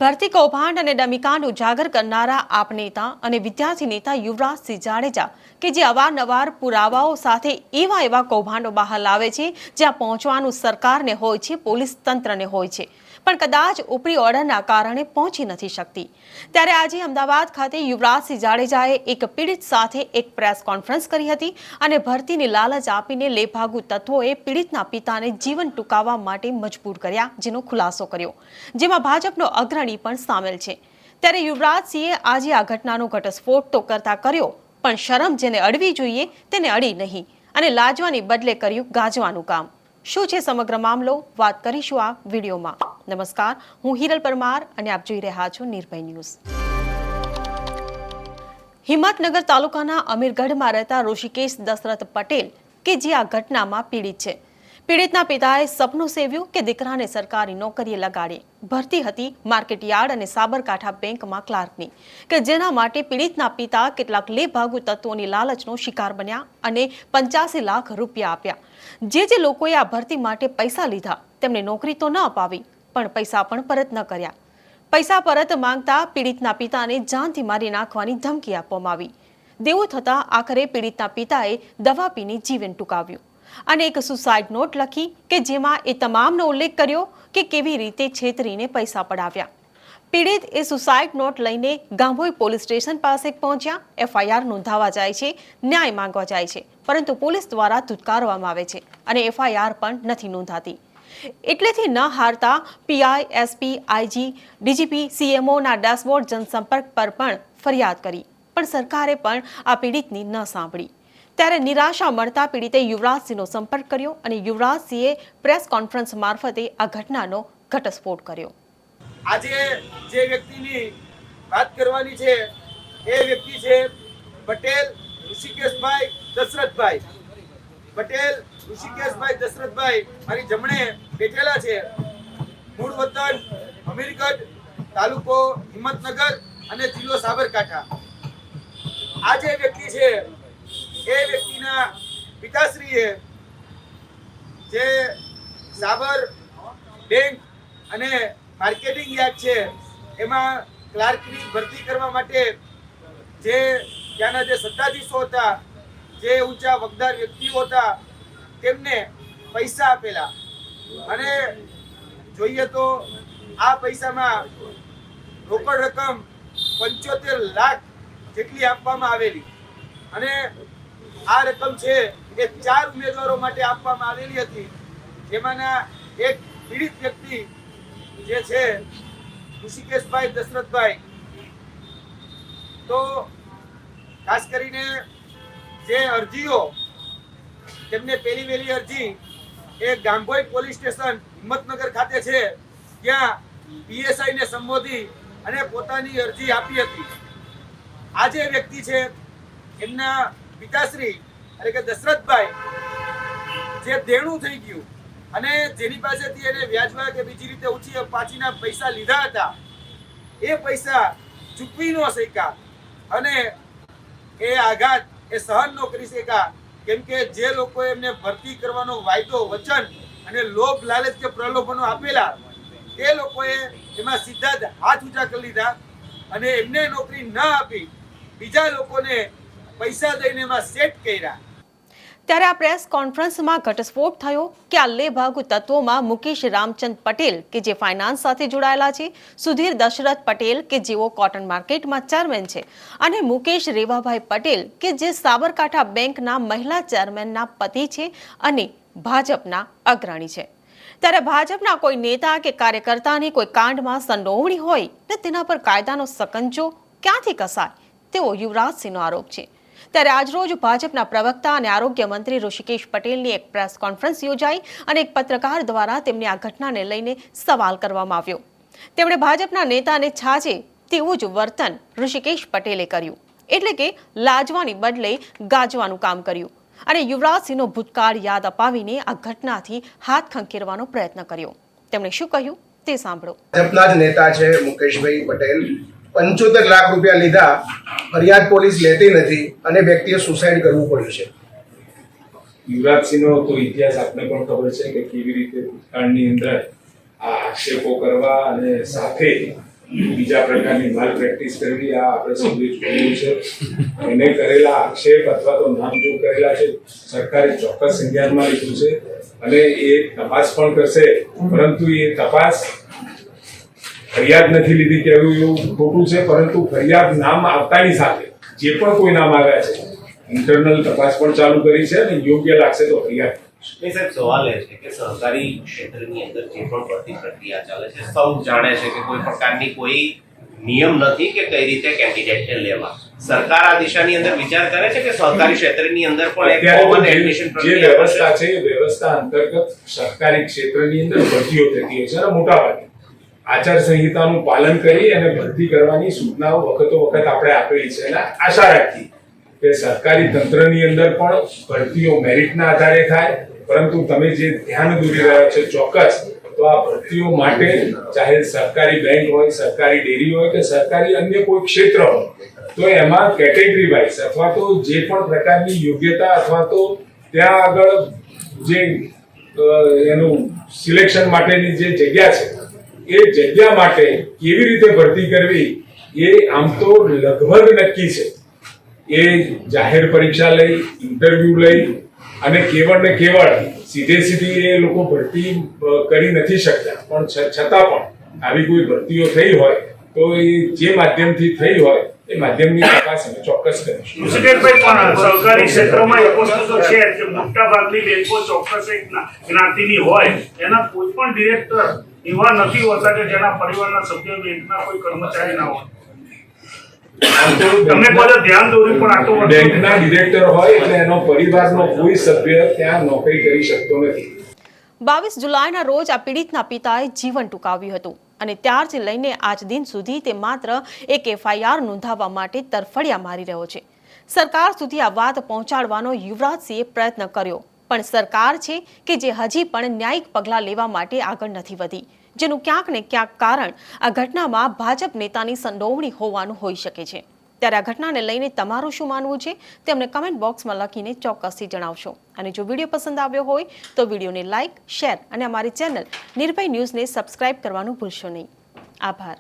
ભરતી કૌભાંડ અને ડમીકાંડ ઉજાગર કરનારા આપ નેતા અને વિદ્યાર્થી નેતા યુવરાજસિંહ જાડેજા કે જે અવારનવાર પુરાવાઓ સાથે એવા કૌભાંડો બહાર લાવે છે જ્યાં પહોંચવાનું સરકારને હોય છે, પોલીસ તંત્રને હોય છે, પણ કદાચ ઉપરી ઓર્ડરના કારણે પહોંચી નથી શકતી। ત્યારે આજે અમદાવાદ ખાતે યુવરાજસિંહ જાડેજાએ એક પીડિત સાથે એક પ્રેસ કોન્ફરન્સ કરી હતી અને ભરતીની લાલચ આપીને લેભાગુ તત્વોએ પીડિતના પિતાને જીવન ટૂંકાવવા માટે મજબૂર કર્યા, જેનો ખુલાસો કર્યો, જેમાં ભાજપનો અગ્રણી પણ સામેલ છે। ત્યારે યુવરાજસિંહે આજે આ ઘટનાનો ઘટસ્ફોટ તો કરતા કર્યો, પણ શરમ જેને અડવી જોઈએ તેને અડી નહીં અને લાજવાની બદલે કર્યું ગાજવાનું કામ। શું છે સમગ્ર મામલો, વાત કરીશું આ વિડીયોમાં। નમસ્કાર, હું હિરલ પરમાર અને આપ જોઈ રહ્યા છો નિર્ભય ન્યૂઝ। હિંમતનગર તાલુકાના અમીરગઢમાં રહેતા ઋષિકેશ દશરથ પટેલ કે જે આ ઘટનામાં પીડિત છે, પીડિતના પિતાએ સપનું સેવ્યું કે દીકરાને સરકારી નોકરીએ લગાડે। ભરતી હતી માર્કેટયાર્ડ અને સાબરકાંઠા બેંકમાં ક્લાર્કની, કે જેના માટે પીડિતના પિતા કેટલાક લેભાગુ તત્વોની લાલચનો શિકાર બન્યા અને 85 લાખ રૂપિયા આપ્યા। જે લોકોએ આ ભરતી માટે પૈસા લીધા તેમને નોકરી તો ન અપાવી, પણ પૈસા પણ પરત ન કર્યા। પૈસા પરત માંગતા પીડિતના પિતાને જાનથી મારી નાખવાની ધમકી આપવામાં આવી। દેવું થતાં આખરે પીડિતના પિતાએ દવા પીને જીવન ટૂંકાવ્યું અને એક સુસાઇડ નોટ લખી કે જેમાં એ તમામનો ઉલ્લેખ કર્યો કે કેવી રીતે છેતરીને પૈસા પડાવ્યા। પીડિત એ સુસાઇડ નોટ લઈને ગાંભોઈ પોલીસ સ્ટેશન પાસે પહોંચ્યા। FIR નોંધાવા જાય છે, ન્યાય માંગવા જાય છે, પરંતુ પોલીસ દ્વારા ધુતકારવામાં આવે છે અને FIR પણ નથી નોંધાતી। એટલેથી ન હારતા PI, SP, IG, DGP, CMOના ડેશબોર્ડ જનસંપર્ક પર પણ ફરિયાદ કરી, પણ સરકારે પણ આ પીડિતની ન સાંભળી। ત્યારે નિરાશા મળતા પીડિતે યુવરાજસિંહનો સંપર્ક કર્યો અને યુવરાજસિંહે પ્રેસ કોન્ફરન્સ મારફતે આ ઘટનાનો ઘટસ્ફોટ કર્યો। આજે જે વ્યક્તિની વાત કરવાની છે એ વ્યક્તિ છે પટેલ ઋષિકેશભાઈ દશરથભાઈ। પટેલ ઋષિકેશભાઈ દશરથભાઈ મારી જમણે બેઠેલા છે। મૂળ વતન અમીરગઢ, તાલુકો હિંમતનગર અને જિલ્લો સાબરકાંઠા। આ જે વ્યક્તિ છે એ વ્યક્તિના પિતાશ્રીએ જે સાબર બેંક અને માર્કેટિંગ યાર્ડ છે એમાં ક્લાર્કની ભરતી કરવા માટે જે ત્યાંના જે સત્તાધીશો હતા, જે ઊંચા વગદાર વ્યક્તિઓ હતા, તેમને પૈસા આપેલા અને જોઈએ તો આ પૈસામાં રોકડ રકમ 75 લાખ જેટલી આપવામાં આવેલી અને આ રકમ છે એ 4 ઉમેદવારો માટે આપવામાં આવેલી હતી, જેમાંના એક પીડિત વ્યક્તિ જે છે ઋષિકેશભાઈ દશરથભાઈ। તો ખાસ કરીને જે અરજીઓ તેમને પહેલી વહેલી અરજી એ ગાંભોઈ પોલીસ સ્ટેશન હિંમતનગર ખાતે છે, ત્યાં PSI ને સંબોધી અને પોતાની અરજી આપી હતી। આ જે વ્યક્તિ છે એમના પિતાશ્રી એટલે કે દશરથભાઈ જે દેણું થઈ ગયું અને જેની પાસેથી એને વ્યાજમાં કે બીજી રીતે ઊંચી પાછીના પૈસા લીધા હતા, એ પૈસા ચૂકવી ન શક્યા અને એ આઘાત એ સહન ન કરી શક્યા, કેમ કે જે લોકોએ એમને ભરતી કરવાનો વાયદો, વચન અને લોભ લાલચ કે પ્રલોભનો આપેલા, તે લોકોએ એમાં સીધા જ હાથ ઊંચા કરી લીધા અને એમને નોકરી ન આપી, બીજા લોકોને પૈસા દઈને એમાં સેટ કર્યા। ત્યારે આ પ્રેસ કોન્ફરન્સમાં ઘટસ્ફોટ થયો કે આ લેભાગુ તત્વોમાં મુકેશ રામચંદ પટેલ કે જે ફાઇનાન્સ સાથે જોડાયેલા છે, સુધીર દશરથ પટેલ કે જેઓ કોટન માર્કેટમાં ચેરમેન છે અને મુકેશ રેવાભાઈ પટેલ કે જે સાબરકાંઠા બેંકના મહિલા ચેરમેનના પતિ છે અને ભાજપના અગ્રણી છે। ત્યારે ભાજપના કોઈ નેતા કે કાર્યકર્તાની કોઈ કાંડમાં સંડોવણી હોય ને તેના પર કાયદાનો સકંજો ક્યાંથી કસાય તેવો યુવરાજસિંહનો આરોપ છે। ત્યારે આજરોજ ભાજપના પ્રવક્તા અને આરોગ્ય મંત્રી ઋષિકેશ પટેલની એક પ્રેસ કોન્ફરન્સ યોજાઈ અને એક પત્રકાર દ્વારા તેમને આ ઘટનાને લઈને સવાલ કરવામાં આવ્યો। તેમણે ભાજપના નેતાને છાજે તેવું જ વર્તન ઋષિકેશ પટેલે કર્યું, એટલે કે લાજવાની બદલે ગાજવાનું કામ કર્યું અને યુવરાજસિંહનો ભૂતકાળ યાદ અપાવીને આ ઘટનાથી હાથ ખંખેરવાનો પ્રયત્ન કર્યો। તેમણે શું કહ્યું તે સાંભળો। ભાજપના જ નેતા છે મુકેશભાઈ પટેલ, 75 લાખ રૂપિયા લીધા, ફરિયાદ પોલીસ લેતી નથી અને વ્યક્તિએ સુસાઇડ કરવું પડ્યું છે। યુવરાજસિંહનો તો ઇતિહાસ આપને પણ ખબર છે કે કેવી રીતે ભૂતકાળની અંદર આ આક્ષેપો કરવા અને સાથે બીજા પ્રકારની માલ પ્રેક્ટિસ કરવી, આ આપણે સૌએ જોયું છે. એને કરેલા આક્ષેપ અથવા તો નામજોગ કરેલા છે, સરકારે ચોક્કસ સંજ્ઞાનમાં લીધું છે અને એ તપાસ પણ કરશે. પરંતુ એ તપાસ ફરિયાદ નથી લીધી કહેવું એવું ખોટું છે, પરંતુ ફરિયાદ નામ આવતાની સાથે જે પણ કોઈ નામ આવ્યા છે ઇન્ટરનલ તપાસ પણ ચાલુ કરી છે અને યોગ્ય લાગશે તો ફરિયાદ. એ સાહેબ સવાલ એ છે કે સહકારી ક્ષેત્રની અંદર જે પણ ભરતી પ્રક્રિયા ચાલે છે, સૌ જાણે છે કે કોઈ પ્રકારની કોઈ નિયમ નથી કે કઈ રીતે કેન્ડિડેટને લેવા. સરકાર આ દિશાની અંદર વિચાર કરે છે કે સહકારી ક્ષેત્રની અંદર પણ એક કોમન એડમિશન જે વ્યવસ્થા છે એ વ્યવસ્થા અંતર્ગત સરકારી ક્ષેત્રની અંદર ભરતીઓ થતી હોય છે અને મોટાભાગે આચાર સંહિતાનું પાલન કરી અને ભરતી કરવાની સૂચનાઓ વખતો વખત આપણે આપેલી છે અને આશા રાખી કે સરકારી તંત્રની અંદર પણ ભરતીઓ મેરિટના આધારે થાય. પરંતુ તમે જે ધ્યાન દોરી રહ્યા છો ચોક્કસ, તો આ ભરતીઓ માટે ચાહે સરકારી બેંક હોય, સરકારી ડેરી હોય કે સરકારી અન્ય કોઈ ક્ષેત્ર હોય, તો એમાં કેટેગરી વાઇઝ અથવા તો જે પણ પ્રકારની યોગ્યતા અથવા તો ત્યાં આગળ જે એનું સિલેક્શન માટેની જે જગ્યા છે એ જગ્યા માટે કેવી રીતે ભરતી કરવી એ આમ તો લગભગ નક્કી છે. એ જાહેર પરીક્ષા લઈ, ઇન્ટરવ્યુ લઈ અને કેવળ ને કેવળ સીધી એ લોકો ભરતી કરી નથી શકતા. પણ છતાં પણ આવી કોઈ ભરતીઓ થઈ હોય તો એ જે માધ્યમથી થઈ હોય એ માધ્યમની તપાસ અમે ચોક્કસ કરીશું. મુકેશભાઈ, પણ સહકારી ક્ષેત્રમાં એક વસ્તુ તો છે કે મોટા ભાગની બેંકો ચોક્કસ એક જ્ઞાતિની હોય, એના કોઈ પણ ડિરેક્ટર એવા નથી હોતા કે જેના પરિવારના સભ્ય બેંકના કોઈ કર્મચારી ના હોય. તમે બધા ધ્યાન દોર્યું પણ આટલું બેંકના ડિરેક્ટર હોય એટલે એનો પરિવારનો કોઈ સભ્ય ત્યાં નોકરી કરી શકતો નથી. 22 જુલાઈના રોજ આ પીડિતના પિતાએ જીવન ટૂંકાવ્યું હતું અને ત્યારથી લઈને આજ દિન સુધી તે માત્ર એક FIR નોંધાવવા માટે તરફડિયા મારી રહ્યો છે. સરકાર સુધી આ વાત પહોંચાડવાનો યુવરાજસિંહે પ્રયત્ન કર્યો, પણ સરકાર છે કે જે હજી પણ ન્યાયિક પગલાં લેવા માટે આગળ નથી વધી, જેનું ક્યાંક ને ક્યાંક કારણ આ ઘટનામાં ભાજપ નેતાની સંડોવણી હોવાનું હોઈ શકે છે. ત્યારે આ ઘટનાને લઈને તમારું શું માનવું છે તે અમને કમેન્ટ બોક્સમાં લખીને ચોક્કસથી જણાવશો. અને જો વિડીયો પસંદ આવ્યો હોય તો વિડીયોને લાઇક, શેર અને અમારી ચેનલ નિર્ભય ન્યૂઝને સબસ્ક્રાઇબ કરવાનું ભૂલશો નહીં. આભાર.